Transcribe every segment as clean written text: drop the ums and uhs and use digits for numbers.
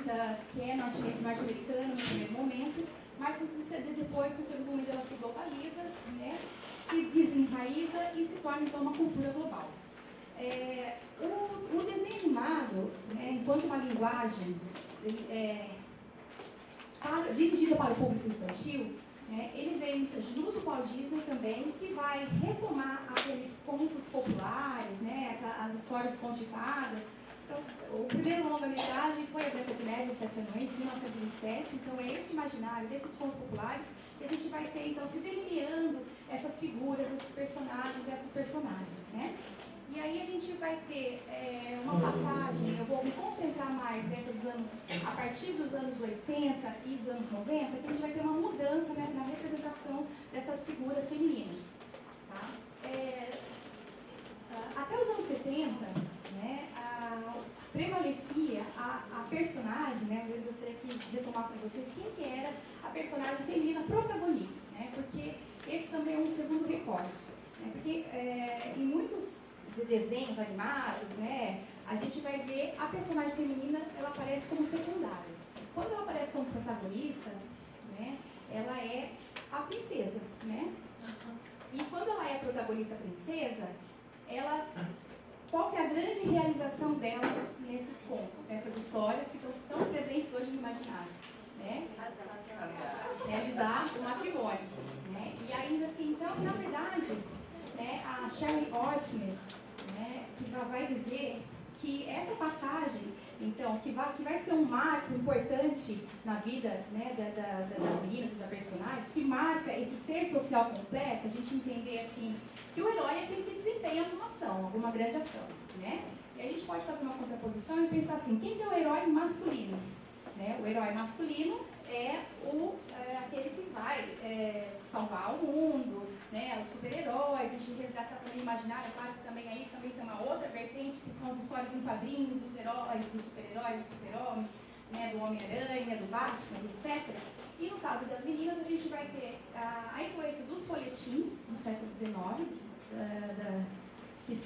ainda que é norte-americana no primeiro momento, mas depois, no segundo momento, ela se globaliza, né, se desenraiza e se torna, então, uma cultura global. O desenho animado, né, enquanto uma linguagem dirigida para o público infantil, né, ele vem junto com o Walt Disney também, que vai retomar aqueles contos populares, né, as histórias contos de fadas. Então, o primeiro longa-metragem foi A Branca de Neve e os Sete Anões, em 1927. Então, é esse imaginário desses contos populares que a gente vai ter, então, se delineando essas figuras, esses personagens, essas personagens, né? E aí a gente vai ter uma passagem, eu vou me concentrar mais a partir dos anos 80 e dos anos 90, que a gente vai ter uma mudança, né, na representação dessas figuras femininas. Tá? Até os anos 70, né, prevalecia a personagem, né, eu gostaria de retomar para vocês quem que era a personagem feminina protagonista, né, porque esse também é um segundo recorte. Né, porque em muitos desenhos animados, né, a gente vai ver a personagem feminina, ela aparece como secundária. Quando ela aparece como protagonista, né, ela é a princesa, né? E quando ela é a protagonista princesa, qual que é a grande realização dela nesses contos, nessas histórias que estão tão presentes hoje no imaginário? Né? Realizar o matrimônio. Né? E ainda assim, então, na verdade, né, a Shelley Ortner, né, que vai dizer que essa passagem, então, que vai ser um marco importante na vida, né, das meninas e da personagem, que marca esse ser social completo, a gente entender assim, que o herói é aquele que desempenha alguma ação, alguma grande ação, né? E a gente pode fazer uma contraposição e pensar assim, quem que é o herói masculino? Né? O herói masculino é aquele que vai salvar o mundo, né? Os super-heróis, a gente resgata também imaginário, claro que também aí também tem uma outra vertente, que são as histórias em quadrinhos dos heróis, dos super-heróis, do super-homem, né? Do Homem-Aranha, do Batman, etc. E no caso das meninas, a gente vai ter a influência dos folhetins do século XIX,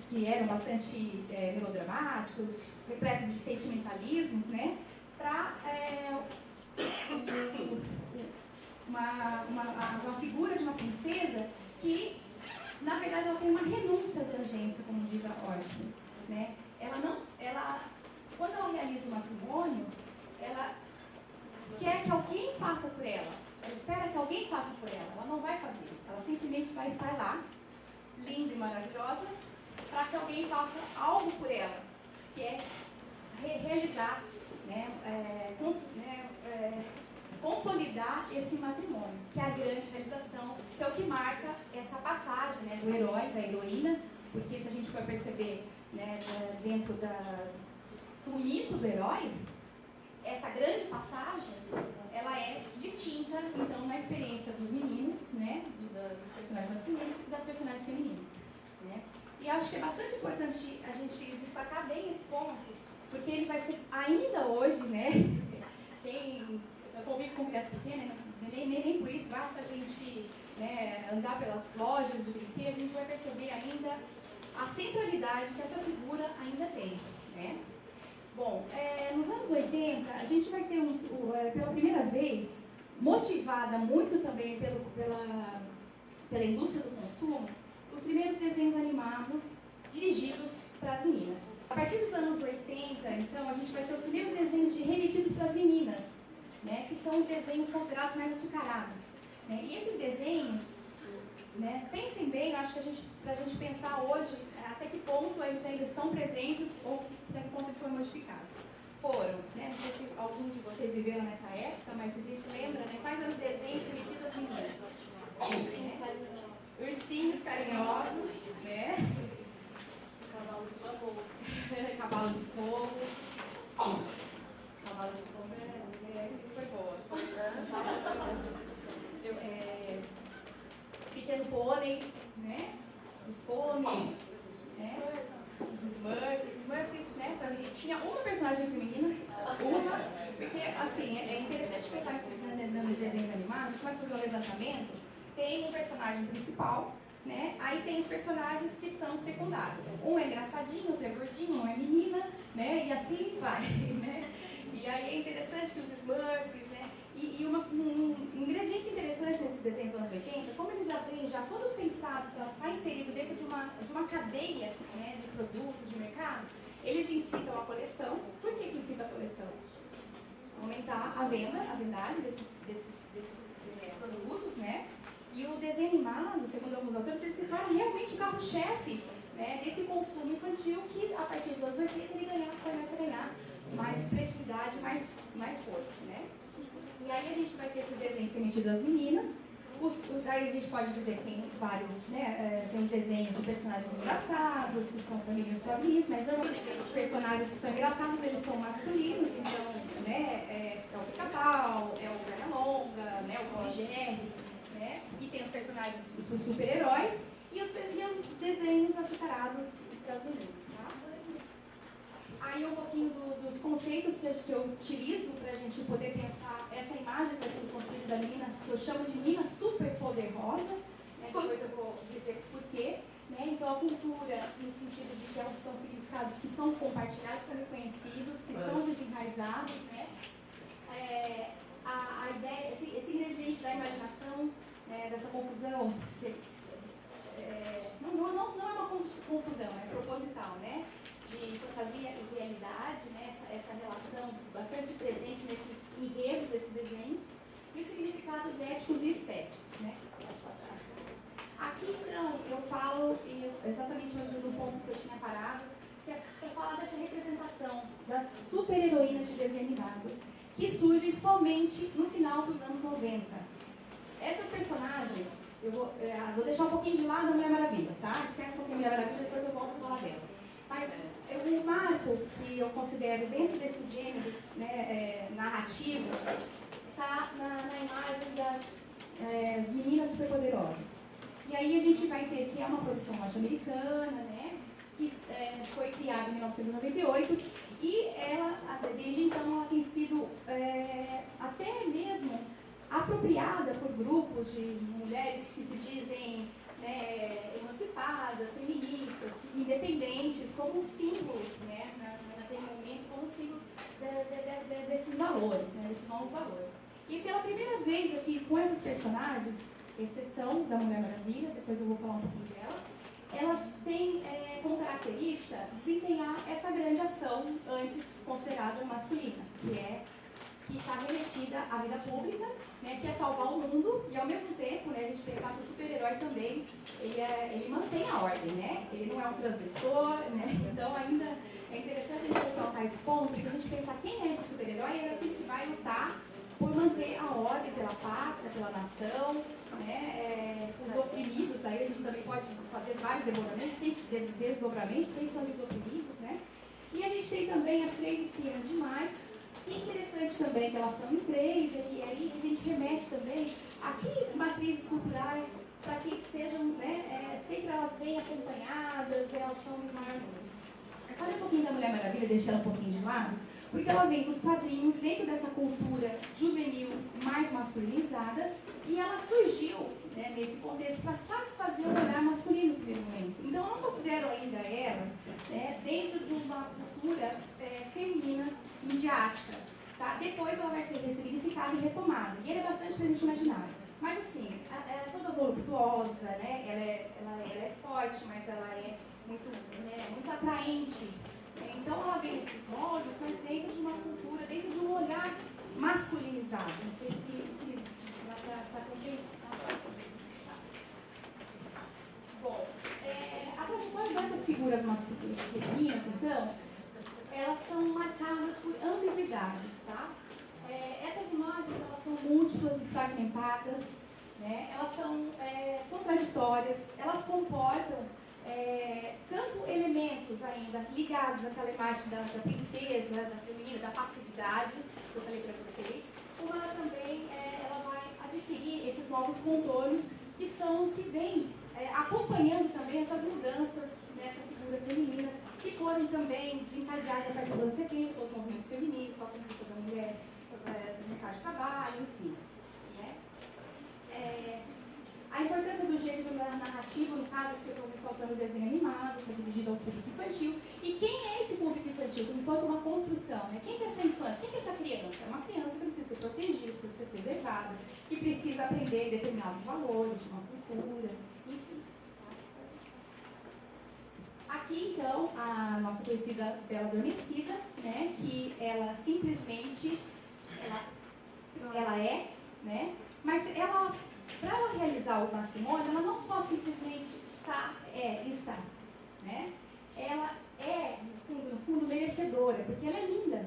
que eram bastante melodramáticos, repletos de sentimentalismos, né? Para uma figura de uma princesa que, na verdade, ela tem uma renúncia de agência, como diz a Ortner, né? Quando ela realiza o matrimônio, ela quer que alguém faça por ela. Ela espera que alguém faça por ela. Ela não vai fazer. Ela simplesmente vai estar lá, linda e maravilhosa, para que alguém faça algo por ela, que é realizar, né, consolidar esse matrimônio, que é a grande realização, que é o que marca essa passagem, né, do herói, da heroína, porque se a gente for perceber, né, dentro do mito do herói, essa grande passagem, ela é distinta, então, na experiência dos meninos, né, dos personagens masculinos e das personagens femininas. Né? E acho que é bastante importante a gente destacar bem esse ponto, porque ele vai ser, ainda hoje, né, eu convivo com crianças pequenas, nem por isso basta a gente, né, andar pelas lojas de brinquedos, a gente vai perceber ainda a centralidade que essa figura ainda tem. Né? Bom, nos anos 80, a gente vai ter, pela primeira vez, motivada muito também pela indústria do consumo, os primeiros desenhos animados dirigidos para as meninas. A partir dos anos 80, então, a gente vai ter os primeiros desenhos remetidos para as meninas, né, que são os desenhos considerados mais açucarados. Né? E esses desenhos, né, pensem bem, acho que para a gente pensar hoje até que ponto eles ainda estão presentes ou até que ponto eles foram modificados. Né, não sei se alguns de vocês viveram nessa época, mas a gente lembra, né, quais eram os desenhos remetidos às meninas. Ursinhos carinhosos, né? Cavalo de fogo. Cavalo de fogo. Cavalo de fogo foi boa. Pequeno pônei, né? Os pôneis, né? Os Smurfs, né? Tinha uma personagem feminina, porque assim, é interessante pensar nos desenhos animados, a gente começa a fazer um levantamento, tem um personagem principal, né? Aí tem os personagens que são secundários. Um é engraçadinho, outro é gordinho, um é menina, né? E assim vai, né? E aí é interessante que os Smurfs, né? E um ingrediente interessante nesses desenhos dos anos 80, como eles já vêm já todo pensado, já está inserido dentro de uma cadeia, né, de produtos, de mercado, eles incitam a coleção. Por que incita a coleção? Aumentar a venda, a vendagem desses produtos, né? E o desenho animado, segundo alguns autores, ele se torna realmente o carro-chefe, né, desse consumo infantil que, a partir dos anos 80, ele começa a ganhar mais expressividade, mais força, né? E aí a gente vai ter esses desenhos remetidos às meninas. Daí a gente pode dizer que tem vários, né, tem desenhos de personagens engraçados, que são femininos para as meninas, mas normalmente os personagens que são engraçados, eles são masculinos, então, né, é o Pica-Pau, é o Pernalonga, né, o Tom e Jerry, né, e tem os personagens, os super-heróis, e os desenhos açucarados das meninas, tá? Aí um pouquinho dos conceitos que eu utilizo para a gente poder pensar essa imagem que está sendo construída da menina, que eu chamo de menina super poderosa, né? Depois eu vou dizer por quê. Né? Então a cultura, no sentido de que são significados que são compartilhados, são reconhecidos, que estão desenraizados, né? A ideia, esse ingrediente da imaginação, dessa confusão, não é uma confusão, é proposital, né? De fantasia e realidade, né? Essa relação bastante presente nesses enredos desses desenhos, e os significados éticos e estéticos, né? Aqui, então, eu falo exatamente no ponto que eu tinha parado, que é para falar dessa representação da super-heroína de desenho animado, que surge somente no final dos anos 90. Essas personagens, eu vou deixar um pouquinho de lado a Mulher Maravilha, tá? Esquece um pouquinho a Mulher Maravilha, depois eu volto a falar dela. Mas o marco que eu considero dentro desses gêneros, né, narrativos, está na imagem das meninas superpoderosas. E aí a gente vai ter que é uma produção norte-americana, né, que foi criada em 1998, e ela, desde então, ela tem sido até mesmo apropriada por grupos de mulheres que se dizem, né, emancipadas, feministas, independentes, como um símbolo, né, naquele momento, como um símbolo desses valores, né, desses novos valores. E pela primeira vez aqui com essas personagens, exceção da Mulher Maravilha, depois eu vou falar um pouquinho dela, elas têm como característica desempenhar essa grande ação antes considerada masculina, que está remetida à vida pública, né, que é salvar o mundo, e ao mesmo tempo, né, a gente pensar que o super-herói também, ele mantém a ordem, né? Ele não é um transgressor, né? Então ainda é interessante a gente ressaltar esse ponto, porque a gente pensar quem é esse super-herói, é aquele que vai lutar por manter a ordem pela pátria, pela nação, né, os oprimidos, daí a gente também pode fazer vários desdobramentos, quem são os oprimidos, né? E a gente tem também as 3 espiãs demais, que é interessante também que elas são em 3, e aí a gente remete também a que matrizes culturais, para que sejam, né, sempre elas vêm acompanhadas, elas são em maior número. Eu falei um pouquinho da Mulher Maravilha, deixei ela um pouquinho de lado, porque ela vem dos quadrinhos, dentro dessa cultura juvenil mais masculinizada, e ela surgiu, né, nesse contexto para satisfazer o olhar masculino no primeiro momento. Então, eu não considero ainda ela, né, dentro de uma cultura feminina midiática. Tá? Depois ela vai ser ressignificada e retomada. E ela é bastante presente no imaginário. Mas assim, ela é toda voluptuosa, né? ela é forte, mas ela é muito, né, muito atraente. Então ela vem nesses moldes, mas dentro de uma cultura, dentro de um olhar masculinizado. Não sei se dá para compreender. Bom, a trajetória dessas figuras masculinas femininas, então, elas são marcadas por ambiguidades, tá? Essas imagens, elas são múltiplas e fragmentadas, né? Elas são contraditórias, elas comportam tanto elementos ainda ligados àquela imagem da princesa, da feminina, da passividade, que eu falei para vocês, como ela também ela vai adquirir esses novos contornos que vêm acompanhando também essas mudanças nessa figura feminina, que foram também desencadeadas a partir dos anos 70, com os movimentos feministas, com a conquista da mulher no mercado de trabalho, enfim. Né? A importância do gênero narrativo, no caso, que eu estou ressaltando o desenho animado, que é dirigido ao público infantil. E quem é esse público infantil? Enquanto uma construção, né? Quem é essa infância? Quem é essa fechada, que precisa aprender determinados valores, de uma cultura, enfim. Aqui, então, a nossa conhecida Bela Adormecida, né, que ela simplesmente, ela é, né, mas ela, para ela realizar o matrimônio, ela não só simplesmente está, né, ela é, no fundo, merecedora, porque ela é linda.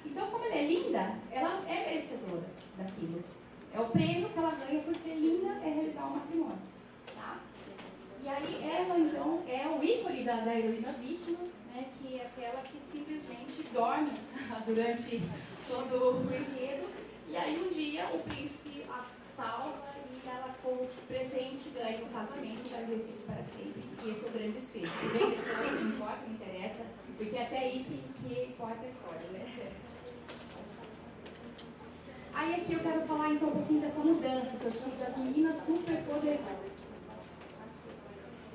Então, como ela é linda, ela é merecedora daquilo. É o prêmio que ela ganha por ser linda, é realizar o matrimônio. Tá? E aí, ela, então, é o ícone da heroína vítima, né, que é aquela que simplesmente dorme durante todo o enredo. E aí, um dia, o príncipe a salva e ela, como presente, ganha o casamento e vai viver para sempre. E esse é o grande desfecho. Bem depois, não importa, não interessa, porque é até aí que importa a história, né? Aí aqui eu quero falar então um pouquinho dessa mudança, que eu chamo das meninas superpoderosas.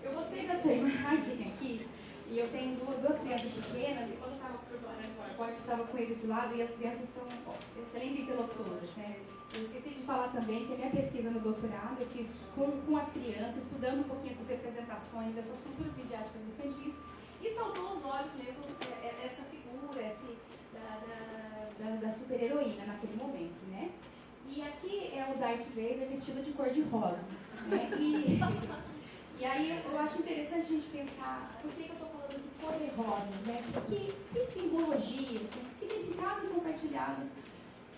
Eu gostei dessa imagem aqui, e eu tenho duas crianças pequenas, e quando eu estava preparando o PowerPoint, eu estava com eles do lado, e as crianças são excelentes interlocutoras, né? Eu esqueci de falar também que a minha pesquisa no doutorado eu fiz com as crianças, estudando um pouquinho essas representações, essas culturas midiáticas infantis, e saltou aos olhos mesmo essa figura, da super-heroína naquele momento, né? E aqui é o Darth Vader vestido de cor-de-rosa, né? E aí eu acho interessante a gente pensar por que eu estou falando de cor-de-rosas, né? Que simbologias, né? Que significados são partilhados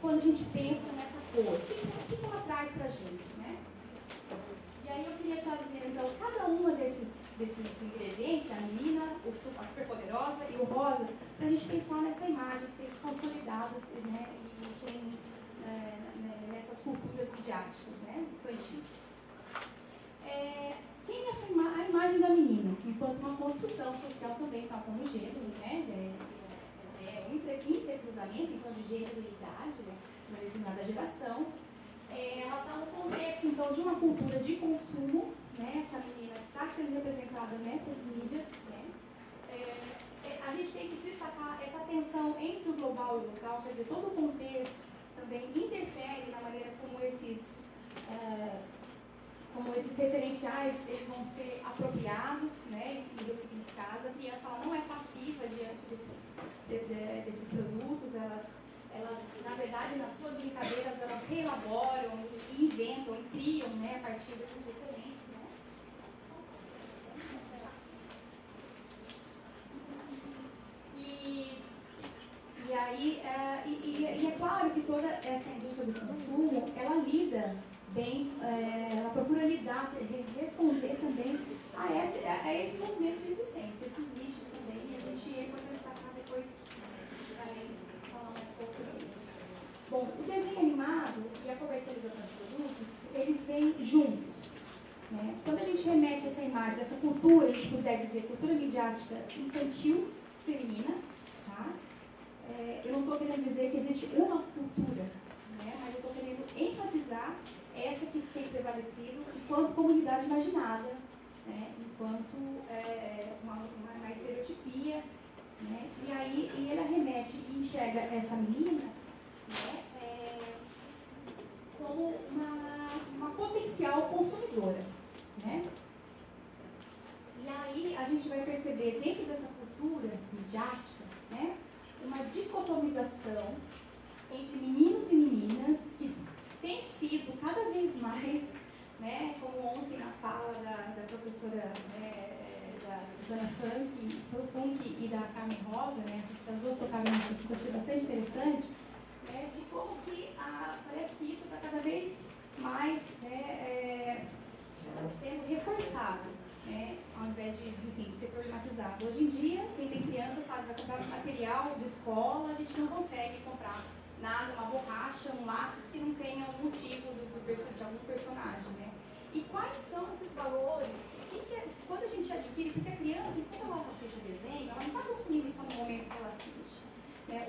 quando a gente pensa nessa cor? O que ela traz para a gente, né? E aí eu queria trazer, então, cada uma desses ingredientes, a menina, a superpoderosa e o rosa, para a gente pensar nessa imagem que tem se consolidado, né, e tem nessas culturas midiáticas, né, infantis. Tem a imagem da menina, enquanto uma construção social também, tal como o gênero, né, um intercruzamento, então, de gênero e idade, né, de uma determinada geração. Ela está no contexto, então, de uma cultura de consumo, né? Essa menina está sendo representada nessas mídias, né? A gente tem que destacar essa tensão entre o global e o local, quer dizer, todo o contexto também interfere na maneira como esses referenciais eles vão ser apropriados, né, e ressignificados. A criança ela não é passiva diante desses produtos, elas, na verdade, nas suas brincadeiras, elas reelaboram e inventam e criam, né, a partir desses referentes, né? E aí, é claro que toda essa indústria do consumo, ela lida bem, ela procura lidar, responder também a esses movimentos de resistência, esses nichos também, e a gente pode destacar depois falar um pouco sobre isso. Bom, o desenho animado e a comercialização de produtos, eles vêm juntos. Né? Quando a gente remete a essa imagem, dessa cultura, a gente puder dizer cultura midiática infantil, feminina, tá? Eu não estou querendo dizer que existe uma cultura, né? Mas eu estou querendo enfatizar essa que tem prevalecido enquanto comunidade imaginada, né? Enquanto uma estereotipia, né? E aí ele arremete e enxerga essa menina, né? Como uma potencial consumidora, né? E aí a gente vai perceber dentro dessa cultura midiática, né, uma dicotomização entre meninos e meninas que tem sido cada vez mais, né, como ontem na fala da professora, da Susana Funk e da Carmen Rosa, né, as duas tocaram nesse assunto, achei bastante interessante, né, de como que parece que isso está cada vez mais, né, sendo reforçado, né, ao invés de, enfim, ser problematizado. Hoje em dia, quem tem criança sabe, vai comprar material de escola, a gente não consegue comprar nada, uma borracha, um lápis que não tenha algum motivo de algum personagem, né? E quais são esses valores? Quando a gente adquire, porque a criança, enquanto ela assiste o desenho, ela não está consumindo só no momento que ela assiste.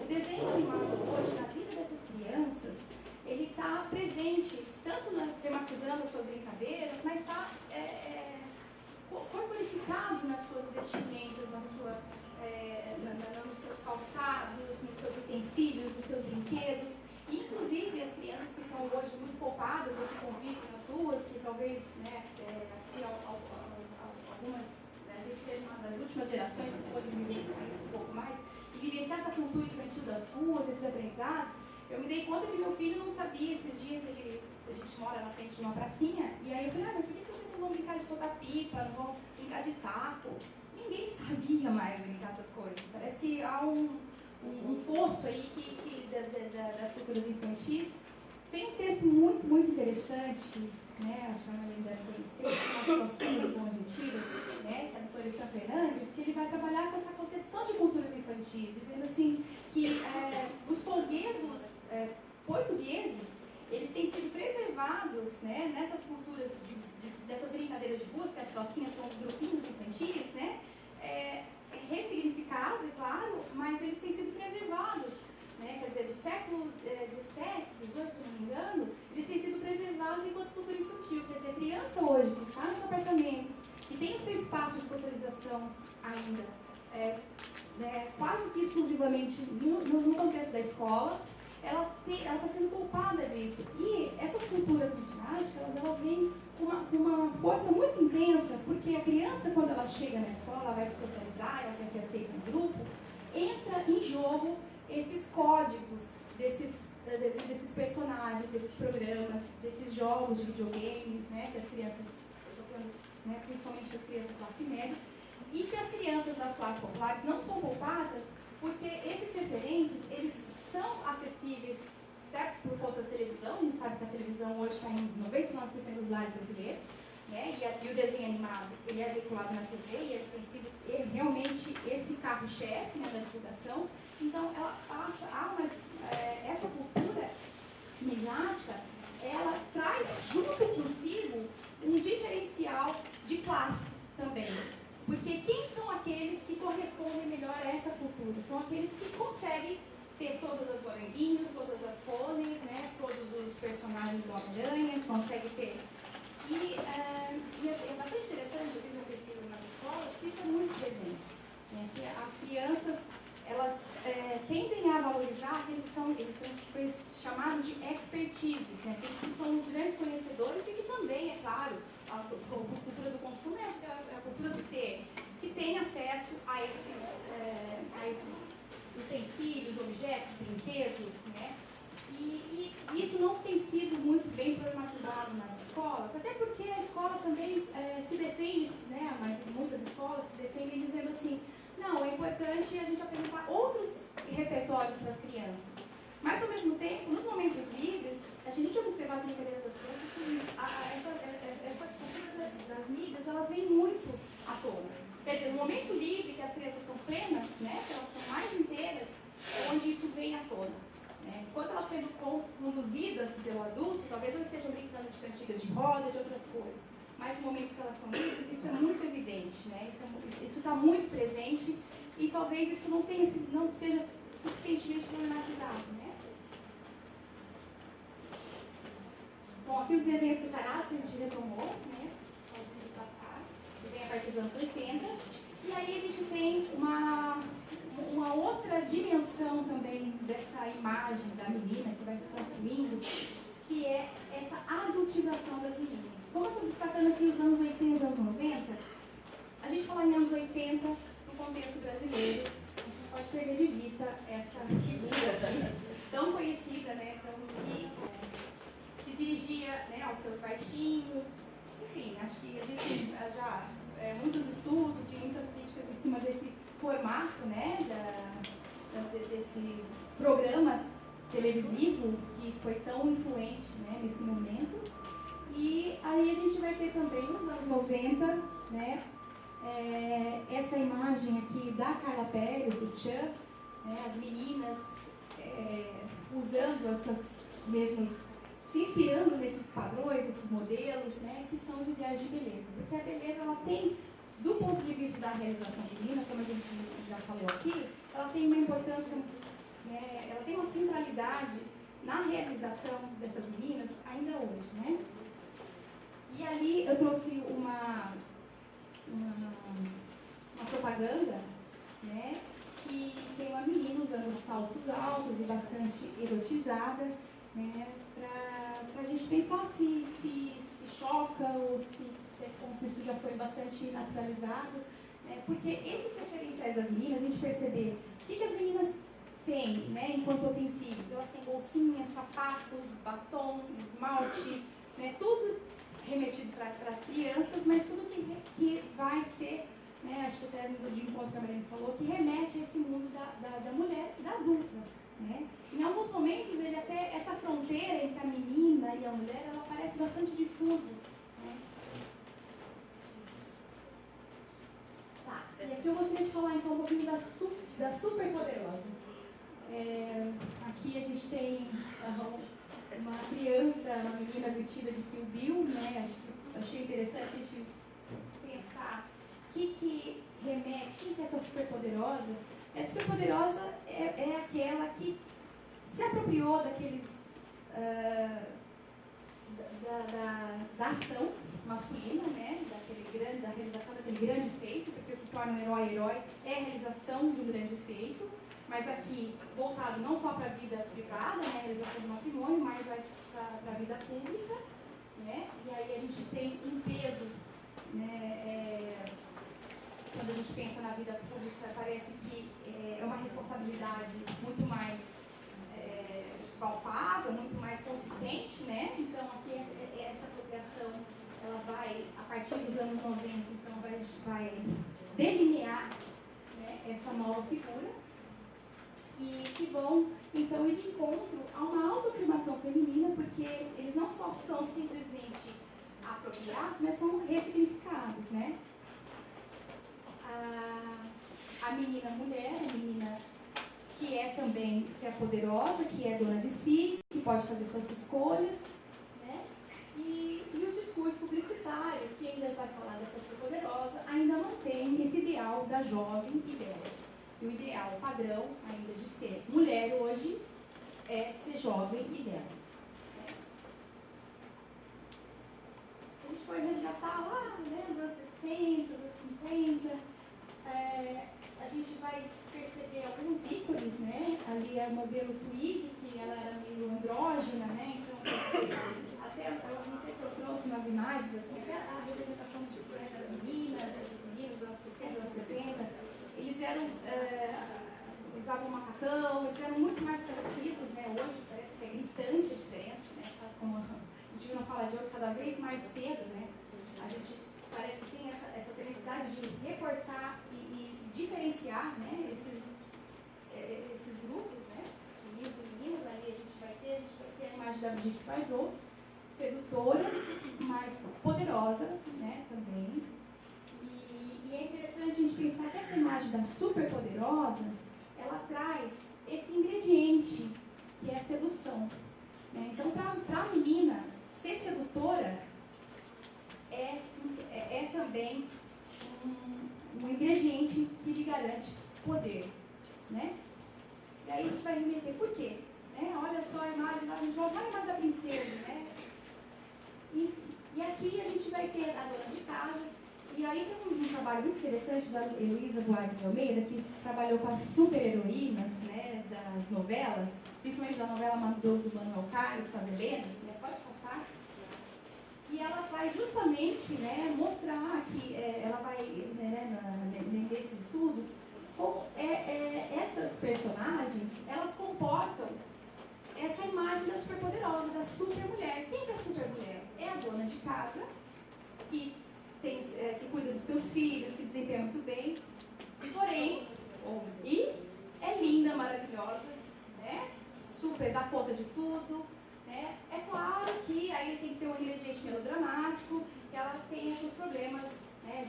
O desenho animado hoje, na vida dessas crianças, ele está presente, tanto tematizando as suas brincadeiras, mas está corporificado nas suas vestimentas, nos seus calçados, nos seus utensílios, nos seus brinquedos. E, inclusive, as crianças que são hoje muito passado, desse convívio nas ruas, que talvez, né, aqui algumas, né, a gente seja uma das últimas gerações que pode vivenciar isso um pouco mais, e vivenciar essa cultura infantil das ruas, esses aprendizados. Eu me dei conta que meu filho não sabia, esses dias a gente mora na frente de uma pracinha, e aí eu falei, mas por que vocês não vão brincar de soltar pipa, não vão brincar de taco? Ninguém sabia mais brincar essas coisas. Parece que há um fosso aí das culturas infantis. Tem um texto muito, muito interessante, né, acho que a Ana deve conhecer, As Calcinhas do Bom Retiro, né, que é do Florestan Fernandes, que ele vai trabalhar com essa concepção de culturas infantis, dizendo assim que os folguedos portugueses, eles têm sido preservados, né, nessas culturas, dessas brincadeiras de ruas, que as trocinhas são os grupinhos infantis, né, ressignificados, é claro, mas eles têm sido preservados, né, quer dizer, do século XVII, XVIII, se não me engano, eles têm sido preservados enquanto cultura infantil. Quer dizer, a criança hoje, que está nos apartamentos, que tem o seu espaço de socialização ainda, quase que exclusivamente no contexto da escola, ela está sendo poupada disso. E essas culturas de ginástica, elas vêm com uma força muito intensa, porque a criança, quando ela chega na escola, ela vai se socializar, ela quer ser aceita no grupo, entra em jogo esses códigos desses personagens, desses programas, desses jogos de videogames, né, que as crianças, né, principalmente as crianças da classe média, e que as crianças das classes populares não são poupadas, porque esses referentes, eles são acessíveis até por conta da televisão. A gente sabe que a televisão hoje está em 99% dos lares brasileiros, né, e o desenho animado, ele é veiculado na TV, e ele tem sido realmente esse carro-chefe, né, da divulgação. Então, ela passa essa cultura midiática, ela traz junto consigo um diferencial de classe também. Porque quem são aqueles que correspondem melhor a essa cultura? São aqueles que conseguem ter todas as moranguinhos, todas as pôneis, né, todos os personagens do Homem-Aranha, conseguem ter. E é bastante interessante, eu fiz uma pesquisa nas escolas, que isso é muito presente. Né, que as crianças, elas tendem a valorizar, eles são chamados de expertises, né, que são os grandes conhecedores e que também, é claro, a cultura do consumo é a cultura do ter, que tem acesso a esses utensílios, objetos, brinquedos, né? E isso não tem sido muito bem problematizado nas escolas, até porque a escola também se defende, né? Muitas escolas se defendem dizendo assim, não, é importante a gente apresentar outros repertórios para as crianças. Mas, ao mesmo tempo, nos momentos livres, a gente observa as brincadeiras das crianças, essas culturas das mídias, elas vêm muito à tona. Quer dizer, no momento livre, que as crianças são plenas, né, que elas são mais inteiras, é onde isso vem à tona. Né? Enquanto elas sendo conduzidas pelo adulto, talvez elas estejam brincando de cantigas de roda, de outras coisas. Mas no momento que elas estão livres, isso é muito evidente, né? Isso está muito presente e talvez isso não seja suficientemente problematizado, né? Bom, aqui os desenhos de caráter a gente retomou, né? Pode passar, que vem a partir dos anos 80. E aí a gente tem uma outra dimensão também dessa imagem da menina que vai se construindo, que é essa adultização das meninas. Como eu estou destacando aqui os anos 80 e os anos 90, a gente fala em anos 80 no contexto brasileiro, a gente não pode perder de vista essa figura aqui, tão conhecida, né, que se dirigia, né, aos seus baixinhos. Enfim, acho que existem já muitos estudos e muitas críticas em cima desse formato, né, desse programa televisivo que foi tão influente, né, nesse momento. E aí a gente vai ter também, nos anos 90, né, essa imagem aqui da Carla Pérez, do Tchan, né, as meninas usando essas mesmas, se inspirando nesses padrões, nesses modelos, né, que são os ideais de beleza. Porque a beleza, ela tem, do ponto de vista da realização feminina, como a gente já falou aqui, ela tem uma importância, né, ela tem uma centralidade na realização dessas meninas ainda hoje, né? E ali eu trouxe uma propaganda, né, que tem uma menina usando saltos altos e bastante erotizada, né, para a gente pensar se choca ou se como isso já foi bastante naturalizado, né, porque esses referenciais das meninas, a gente perceber o que as meninas têm, né, enquanto utensílios. Elas têm bolsinhas, sapatos, batom, esmalte, né, tudo remetido para as crianças, mas tudo que vai ser, né, acho que até no de encontro que a Maria falou, que remete a esse mundo da mulher e da adulta. Né? Em alguns momentos, essa fronteira entre a menina e a mulher, ela parece bastante difusa. Né? Tá, e aqui eu gostaria de falar então um pouquinho da Superpoderosa. Aqui a gente tem uma criança, uma menina vestida de Kill Bill, né? Achei interessante a gente pensar o que remete, quem que é essa superpoderosa? Essa superpoderosa é aquela que se apropriou daqueles da ação masculina, né? Da realização daquele grande feito, porque o que torna um herói é a realização de um grande feito, mas aqui voltado não só para a vida privada, né? A realização do matrimônio, mas para a vida pública, né? E aí a gente tem um peso, né? Quando a gente pensa na vida pública, parece que é uma responsabilidade muito mais palpável, muito mais consistente, né? Então, aqui essa apropriação, ela vai, a partir dos anos 90, então vai delinear, né, essa nova figura e que vão, então, ir de encontro a uma autoafirmação feminina, porque eles não só são simplesmente apropriados, mas são ressignificados, né? A menina mulher, a menina que é também poderosa, que é dona de si, que pode fazer suas escolhas, né? E o discurso publicitário, que ainda vai falar dessa superpoderosa, ainda mantém esse ideal da jovem e bela. E o ideal padrão ainda de ser mulher hoje é ser jovem e bela. Se a gente for resgatar lá, né, nos anos 60, anos 50, a gente vai perceber alguns ícones, né? Ali é o modelo Twig, que ela era meio andrógena, né? Então, até, eu não sei se eu trouxe umas imagens, assim, até a representação das meninas, dos meninos, dos anos 60, anos 70, eles eram, usavam macacão, eles eram muito mais parecidos, né? Hoje parece que é gritante a diferença, né? Como a gente não fala de outro cada vez mais cedo, né? A gente parece que tem essa necessidade de reforçar e diferenciar, né, esses grupos, né, meninos e meninas. Ali a gente vai ter a imagem da Brigitte Bardot, sedutora, mas poderosa, né, também. E é interessante a gente pensar que essa imagem da superpoderosa, ela traz esse ingrediente que é a sedução. Né? Então, para a menina, ser sedutora é também um ingrediente que lhe garante poder, né? E aí a gente vai remeter, por quê? Né? Olha só a imagem da imagem da princesa, né? E aqui a gente vai ter a dona de casa, e aí tem um trabalho muito interessante da Heloísa Buarque de Almeida, que trabalhou com as super-heroínas, né, das novelas, principalmente da novela do Manuel Carlos, com as Helenas, né? Pode passar. E ela vai justamente, né, mostrar que ela vai, né, nesses estudos, como essas personagens, elas comportam essa imagem da superpoderosa, da supermulher. Quem que é a supermulher? É a dona de casa, que cuida dos seus filhos, que desempenha muito bem, porém, é linda, maravilhosa, né, super, dá conta de tudo. É claro que aí tem que ter um ingrediente melodramático, que ela tem alguns problemas, né,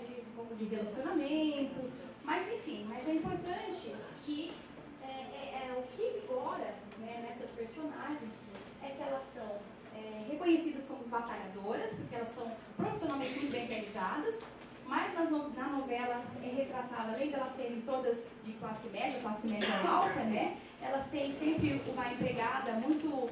de relacionamento, mas enfim, mas é importante que o que vigora, né, nessas personagens é que elas são reconhecidas como batalhadoras, porque elas são profissionalmente muito bem realizadas, mas na novela é retratada, além de elas serem todas de classe média alta, né, elas têm sempre uma empregada muito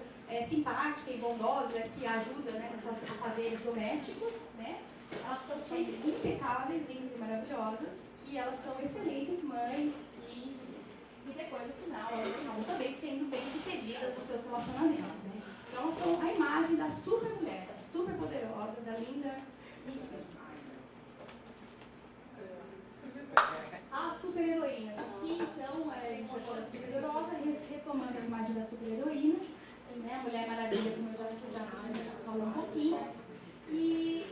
simpática e bondosa que ajuda, né, nos seus afazeres domésticos, né? Elas estão sempre impecáveis, lindas e maravilhosas, e elas são excelentes mães e depois, no final, elas acabam também sendo bem-sucedidas nos seus relacionamentos, né? Então, elas são a imagem da super mulher, da super poderosa, da linda. As super heroínas. Aqui, então, a gente vai falar da super poderosa, retomando a imagem da super heroína, né? A Mulher Maravilha, como eu já falou um pouquinho. E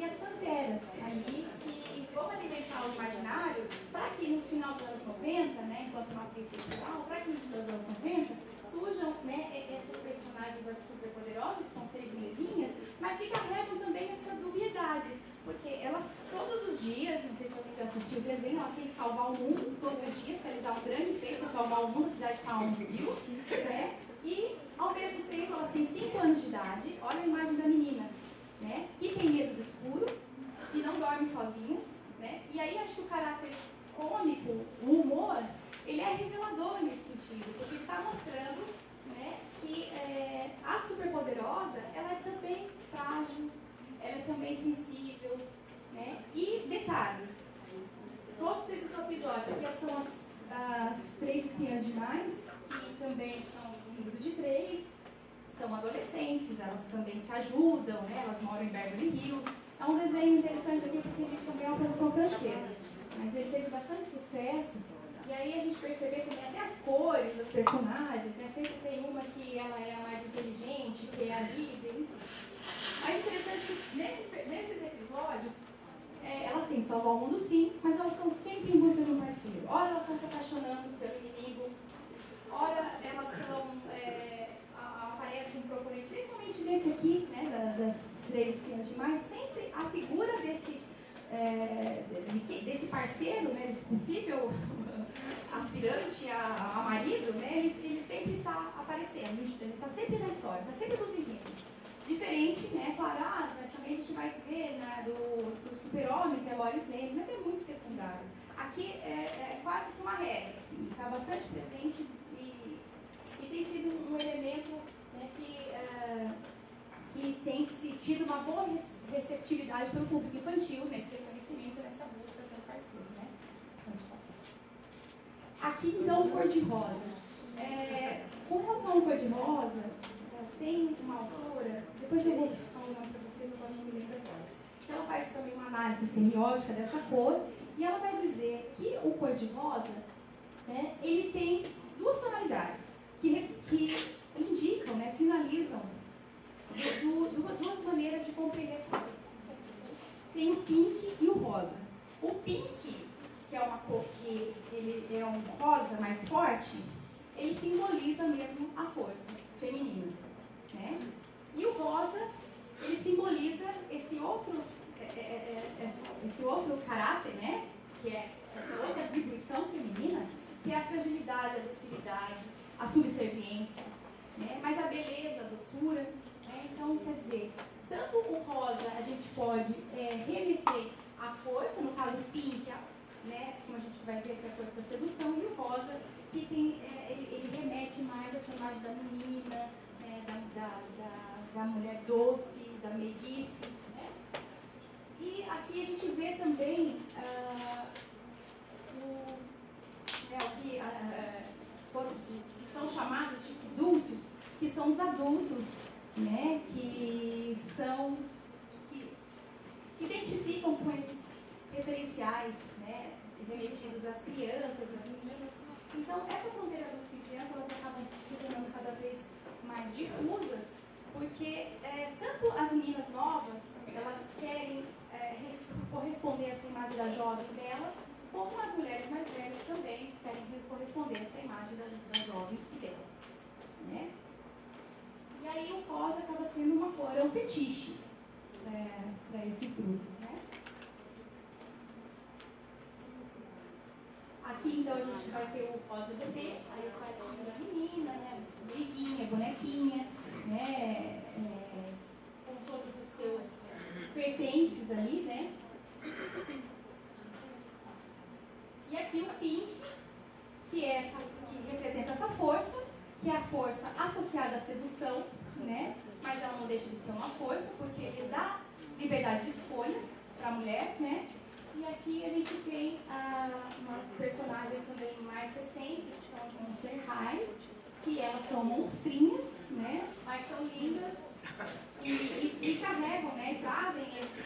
as panteras aí, que vão alimentar o imaginário para que no final dos anos 90, né, enquanto matriz cultural, para que no final dos anos 90 surjam, né, essas personagens das superpoderosas, que são 6 menininhas, mas que carregam também essa dubiedade, porque elas todos os dias, não sei se alguém já assistiu o desenho, elas têm que salvar o mundo todos os dias, realizar um grande feito para salvar o mundo, a cidade está a 11 mil, né, e ao mesmo tempo elas têm 5 anos de idade, olha a imagem da menina, né, que tem medo do escuro, que não dorme sozinhas, né, e aí acho que o caráter cômico, o humor, ele é revelador nesse sentido, porque ele está mostrando, né, que a superpoderosa, ela é também frágil, ela é também sensível, né, e detalhe, todos esses episódios, que são as 3 espiãs demais, que também são um grupo de 3, são adolescentes, elas também se ajudam, né, elas moram em Beverly Hills. É um desenho interessante aqui porque ele também é uma produção francesa, mas ele teve bastante sucesso. E aí a gente percebe também até as cores das personagens, né? Sempre tem uma que ela é a mais inteligente, que é a líder, enfim. Mas interessante que nesses episódios, elas têm que salvar o mundo sim, mas elas estão sempre em busca de um parceiro. Ora elas estão se apaixonando pelo inimigo, ora elas estão... aparece um proponente, principalmente nesse aqui, né, das 3 espiãs demais, sempre a figura desse parceiro, né, desse possível aspirante a marido, né, ele sempre está aparecendo, ele está sempre na história, está sempre nos enredos. Diferente, né, claro, mas também a gente vai ver, né, do super-homem, que é Lois Lane, mas é muito secundário. Aqui é quase que uma regra, assim, está bastante presente e tem sido um elemento, né, que tem tido uma boa receptividade pelo público infantil nesse reconhecimento, nessa busca pelo parceiro, né? Aqui, então, cor-de-rosa. Com relação ao cor-de-rosa, tem uma autora, depois eu vou falar o nome para vocês, agora não me lembro agora. Ela faz também uma análise semiótica dessa cor, e ela vai dizer que o cor-de-rosa, né, ele tem 2 tonalidades, que indicam, né, sinalizam 2 maneiras de compreensão. Tem o pink e o rosa. O pink, que é uma cor que ele é um rosa mais forte, ele simboliza mesmo a força feminina, né? E o rosa, ele simboliza esse outro caráter, né? Que é essa outra atribuição feminina, que é a fragilidade, a docilidade, a subserviência, né? Mas a beleza, a doçura, né? Então, quer dizer, tanto o rosa a gente pode remeter à força, no caso o pink, né? Como a gente vai ver aqui, a força da sedução, e o rosa que tem, ele remete mais a essa imagem da menina, né? da mulher doce, da meiguice, né? E aqui a gente vê também que são chamados de adultos, que são os adultos, né, que se identificam com esses referenciais, né, remetidos às crianças, às meninas. Então, essa fronteira adultos e crianças, elas acabam se tornando cada vez mais difusas, porque tanto as meninas novas, elas querem corresponder a essa imagem da jovem dela, como as mulheres mais velhas também querem corresponder a essa imagem da jovem dela, né? E aí o rosa acaba sendo uma cor, um fetiche para esses grupos, né? Aqui então a gente vai ter o rosa bebê, aí o quartinho da menina, né? Briguinha, bonequinha, né? Com todos os seus pertences ali, né? E aqui o pink, que representa essa força, que é a força associada à sedução, né? Mas ela não deixa de ser uma força, porque ele dá liberdade de escolha para a mulher, né? E aqui a gente tem umas personagens também mais recentes, que são as Monster High, que elas são monstrinhas, né? Mas são lindas e carregam, né? E trazem esse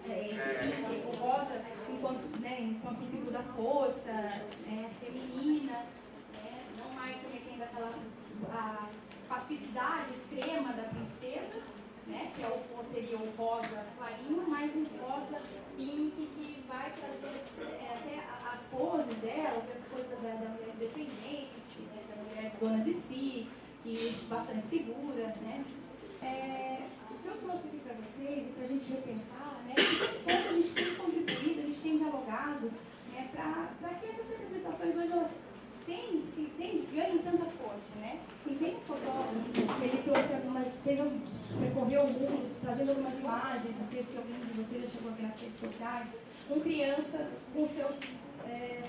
pink, o rosa, enquanto símbolo da força, né? Feminina, né? Não mais se metendo a passividade extrema da princesa, né? Que seria o rosa clarinho, mas um rosa pink que vai trazer até as poses delas, as coisas da mulher independente, né? Da mulher dona de si, e bastante segura, né? O que eu trouxe aqui para vocês e para a gente repensar, né? Como a gente tem contribuído, a gente tem dialogado, né? Para que essas representações hoje elas ganhem tanta força, né? E tem um fotógrafo, ele trouxe percorreu o mundo, trazendo algumas imagens, não sei se alguém de vocês já chegou aqui nas redes sociais, com crianças com seus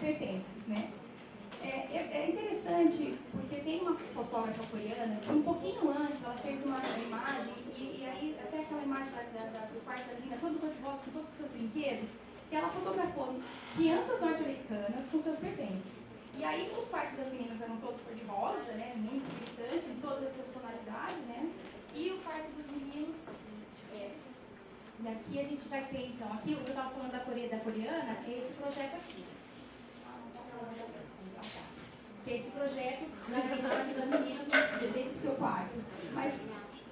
pertences, né? É interessante, porque tem uma fotógrafa coreana que um pouquinho antes ela fez uma imagem, e aí até aquela imagem do quarto da menina, todo cor-de-rosa, com todos os seus brinquedos, que ela fotografou crianças norte-americanas com seus pertences. E aí os quartos das meninas eram todos cor-de-rosa, né, muito gritante, em todas essas tonalidades, né, e o quarto dos meninos, e aqui a gente vai ter então, aqui eu estava falando da coreana, é esse projeto aqui. Que é esse projeto da realidade das meninas dentro do seu quarto. Mas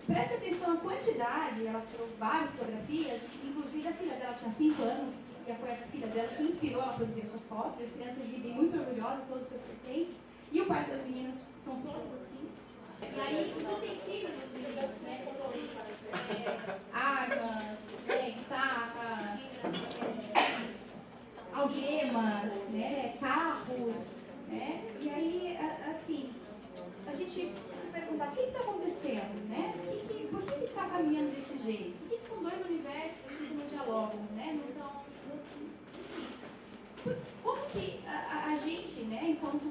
presta atenção a quantidade, ela tirou várias fotografias, inclusive a filha dela tinha 5 anos, e foi a filha dela que inspirou ela a produzir essas fotos. As crianças exibem muito orgulhosas todos os seus pertences, e o quarto das meninas são todos assim. E aí os utensílios dos meninos, né, armas, guitarra, algemas, né, carros, né? E aí, assim, a gente se perguntar o que está acontecendo, né? Por que está caminhando desse jeito? Por que são dois universos assim que não dialogam, né? Como que a gente, né, enquanto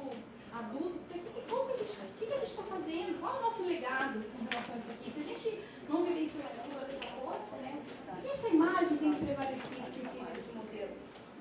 adulto, o que a gente está fazendo? Qual é o nosso legado com relação a isso aqui? Se a gente não vivenciou toda essa força, né? Por que essa imagem tem que prevalecer no princípio de modelo?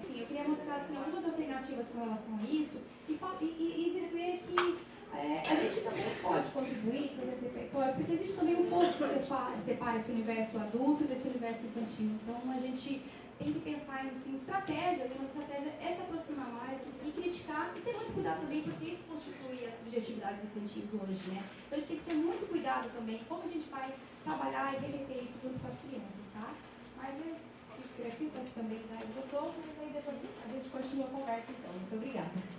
Enfim, eu queria mostrar assim, algumas alternativas com relação a isso e dizer que a gente também pode contribuir com os repertórios, porque existe também um poço que separa esse universo adulto desse universo infantil. Então, a gente tem que pensar em estratégias, uma estratégia é se aproximar mais e criticar e ter muito cuidado também, porque isso constitui as subjetividades infantis hoje, né? Então, a gente tem que ter muito cuidado também como a gente vai trabalhar e reverter isso junto com as crianças, tá? Mas eu fico por aqui, também já esgotou, mas aí depois a gente continua a conversa então. Muito obrigada.